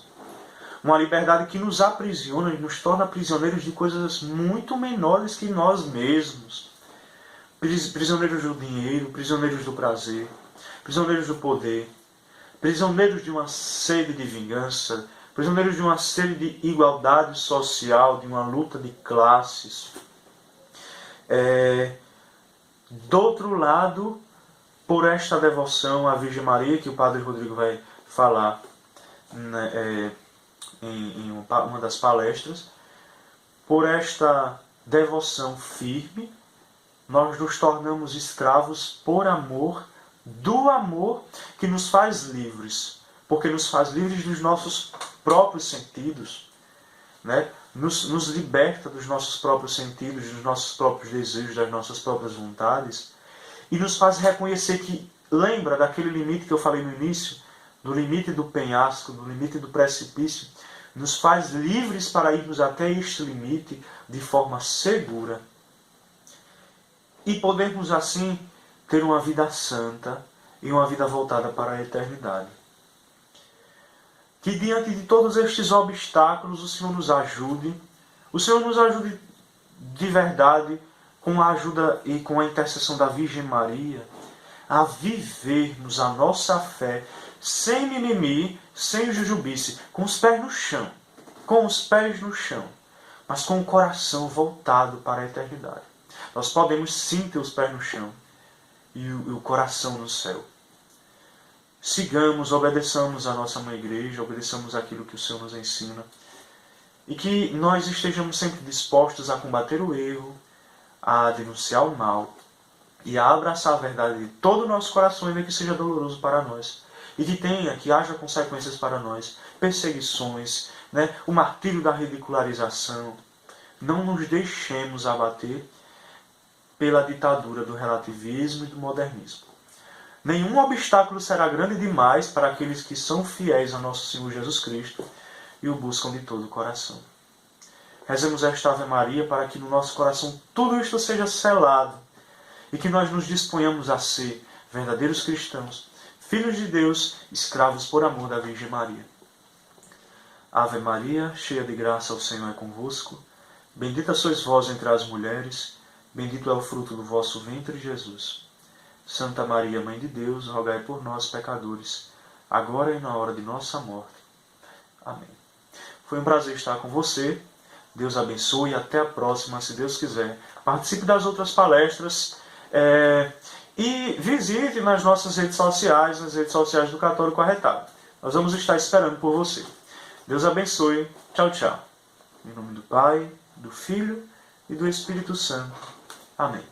uma liberdade que nos aprisiona e nos torna prisioneiros de coisas muito menores que nós mesmos. Prisioneiros do dinheiro, prisioneiros do prazer, prisioneiros do poder, prisioneiros de uma sede de vingança, prisioneiros de uma sede de igualdade social, de uma luta de classes. Do outro lado, por esta devoção à Virgem Maria, que o Padre Rodrigo vai falar em uma das palestras, por esta devoção firme, nós nos tornamos escravos por amor, do amor que nos faz livres, porque nos faz livres dos nossos próprios sentidos, né? Nos liberta dos nossos próprios sentidos, dos nossos próprios desejos, das nossas próprias vontades, e nos faz reconhecer que, lembra daquele limite que eu falei no início, do limite do penhasco, do limite do precipício, nos faz livres para irmos até este limite de forma segura e podermos assim ter uma vida santa e uma vida voltada para a eternidade. Que diante de todos estes obstáculos o Senhor nos ajude de verdade, com a ajuda e com a intercessão da Virgem Maria, a vivermos a nossa fé sem mimimi, sem jujubice, com os pés no chão, mas com o coração voltado para a eternidade. Nós podemos sim ter os pés no chão e o coração no céu. Sigamos, obedeçamos a nossa Mãe Igreja, obedeçamos aquilo que o Senhor nos ensina, e que nós estejamos sempre dispostos a combater o erro, a denunciar o mal e a abraçar a verdade de todo o nosso coração, ainda que seja doloroso para nós, e que haja consequências para nós, perseguições, né? O martírio da ridicularização. Não nos deixemos abater pela ditadura do relativismo e do modernismo. Nenhum obstáculo será grande demais para aqueles que são fiéis ao nosso Senhor Jesus Cristo e o buscam de todo o coração. Rezemos esta Ave Maria para que no nosso coração tudo isto seja selado e que nós nos disponhamos a ser verdadeiros cristãos, filhos de Deus, escravos por amor da Virgem Maria. Ave Maria, cheia de graça, o Senhor é convosco. Bendita sois vós entre as mulheres, bendito é o fruto do vosso ventre, Jesus. Santa Maria, Mãe de Deus, rogai por nós, pecadores, agora e na hora de nossa morte. Amém. Foi um prazer estar com você. Deus abençoe e até a próxima, se Deus quiser. Participe das outras palestras e visite nas nossas redes sociais, nas redes sociais do Católico Arretado. Nós vamos estar esperando por você. Deus abençoe. Tchau, tchau. Em nome do Pai, do Filho e do Espírito Santo. Amém.